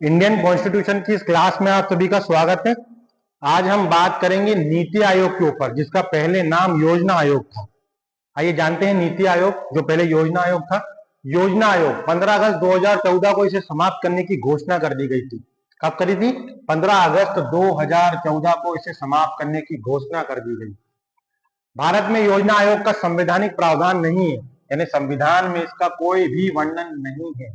Indian constitution की इस class में आप सभी का स्वागत है। आज हम बात करेंगे नीति आयोग के ऊपर, जिसका पहले नाम योजना आयोग था। आइए जानते हैं नीति आयोग, जो पहले योजना आयोग था। योजना आयोग 15 अगस्त 2014 को इसे समाप्त करने की घोषणा कर दी गई थी। कब करी थी? 15 अगस्त 2014 को इसे समाप्त करने की घोषणा कर दी गई। भारत में योजना आयोग का संवैधानिक प्रावधान नहीं है, यानी संविधान में इसका कोई भी वर्णन नहीं है।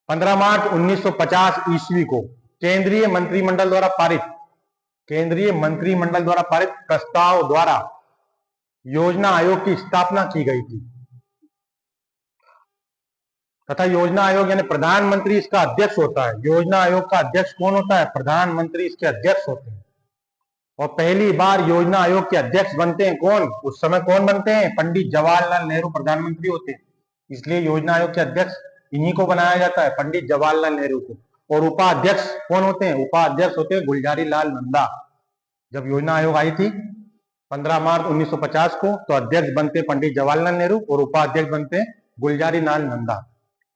15 मार्च 1950 ईस्वी को केंद्रीय मंत्रिमंडल द्वारा पारित प्रस्ताव द्वारा योजना आयोग की स्थापना की गई थी तथा योजना आयोग यानी प्रधानमंत्री इसका अध्यक्ष होता है। योजना आयोग का अध्यक्ष कौन होता है? प्रधानमंत्री इसके अध्यक्ष होते हैं। और पहली बार योजना आयोग के अध्यक्ष बनते हैं कौन? उस समय कौन बनते हैं? पंडित जवाहरलाल नेहरू प्रधानमंत्री होते हैं, इसलिए योजना आयोग के अध्यक्ष इन्हीं को बनाया जाता है, पंडित जवाहरलाल नेहरू को। और उपाध्यक्ष कौन होते हैं? उपाध्यक्ष होते हैं गुलजारी लाल नंदा। जब योजना आयोग आई थी 15 मार्च 1950 को, तो अध्यक्ष बनते पंडित जवाहरलाल नेहरू और उपाध्यक्ष बनते गुलजारी लाल नंदा।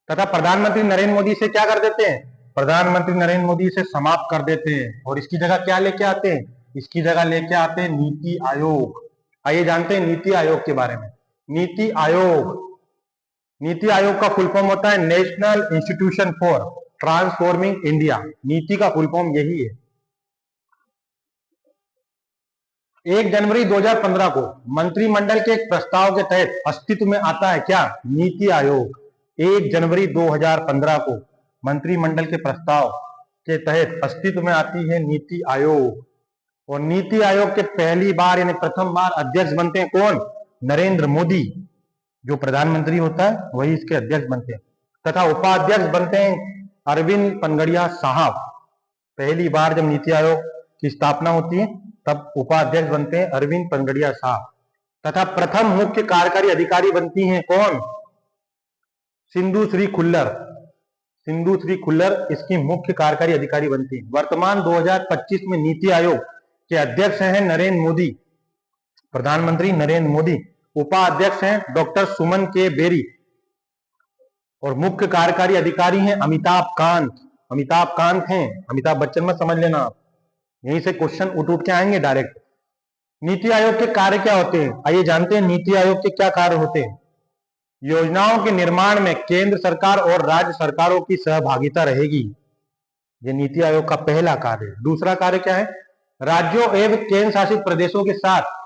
तथा प्रधानमंत्री नरेंद्र मोदी से क्या कर देते हैं? प्रधानमंत्री नरेंद्र मोदी से समाप्त कर देते हैं और इसकी जगह क्या लेके आते हैं? इसकी जगह लेके आते हैं नीति आयोग। आइए जानते हैं नीति आयोग के बारे में। नीति आयोग का फुल फॉर्म होता है national institution for transforming India. नीति का फुल फॉर्म यही है। 1 जनवरी 2015 को मंत्रिमंडल के एक प्रस्ताव के तहत अस्तित्व में आता है क्या? नीति आयोग। 1 जनवरी 2015 को मंत्रिमंडल के प्रस्ताव के तहत अस्तित्व में आती है नीति आयोग। और नीति आयोग के पहली बार यानी प्रथम बार अध्यक्ष बनते हैं कौन? नरेंद्र मोदी। जो प्रधानमंत्री होता है वही इसके अध्यक्ष बनते हैं। तथा उपाध्यक्ष बनते हैं अरविंद पनगड़िया साहब। पहली बार जब नीति आयोग की स्थापना होती है तब उपाध्यक्ष बनते हैं अरविंद पनगड़िया साहब। तथा प्रथम मुख्य कार्यकारी अधिकारी बनती हैं कौन? सिंधु श्री खुल्लर इसकी मुख्य कार्यकारी अधिकारी बनती है। वर्तमान 2025 में नीति आयोग के अध्यक्ष हैं नरेंद्र मोदी, प्रधानमंत्री नरेंद्र मोदी। उपाध्यक्ष हैं डॉक्टर सुमन के बेरी और मुख्य कार्यकारी अधिकारी हैं अमिताभ कांत हैं। अमिताभ बच्चन मत समझ लेना आप, यहीं से क्वेश्चन उठ के आएंगे डायरेक्ट। नीति आयोग के कार्य क्या होते हैं? आइए जानते हैं नीति आयोग के क्या कार्य होते हैं। योजनाओं के निर्माण में केंद्र सरकार और राज्य सरकारों की सहभागिता रहेगी, ये नीति आयोग का पहला कार्य है। दूसरा कार्य क्या है? राज्यों एवं केंद्र शासित प्रदेशों के साथ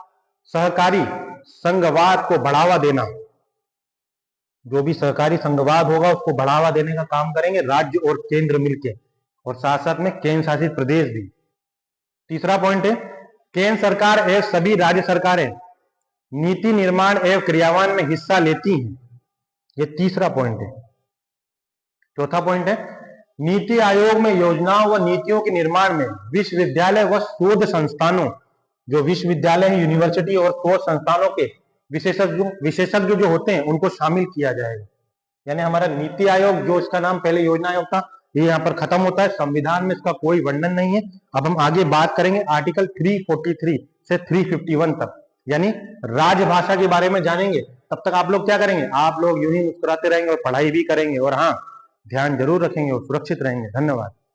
सहकारी संघवाद को बढ़ावा देना। जो भी सहकारी संघवाद होगा उसको बढ़ावा देने का काम करेंगे राज्य और केंद्र मिलके, और साथ साथ में केंद्र शासित प्रदेश भी। तीसरा पॉइंट है केंद्र सरकार एवं सभी राज्य सरकारें नीति निर्माण एवं क्रियान्वयन में हिस्सा लेती हैं, ये तीसरा पॉइंट है। चौथा पॉइंट है नीति आयोग में योजनाओं व नीतियों के निर्माण में विश्वविद्यालय व शोध संस्थानों, जो विश्वविद्यालय है, यूनिवर्सिटी और शोध संस्थानों के विशेषज्ञ जो होते हैं उनको शामिल किया जाएगा। यानी हमारा नीति आयोग, जो इसका नाम पहले योजना आयोग था, ये यहाँ पर खत्म होता है। संविधान में इसका कोई वर्णन नहीं है। अब हम आगे बात करेंगे आर्टिकल 343 से 351 तक, यानी राजभाषा के बारे में जानेंगे। तब तक आप लोग क्या करेंगे? आप लोग यूं ही मुस्कुराते रहेंगे और पढ़ाई भी करेंगे, और हाँ, ध्यान जरूर रखेंगे और सुरक्षित रहेंगे। धन्यवाद।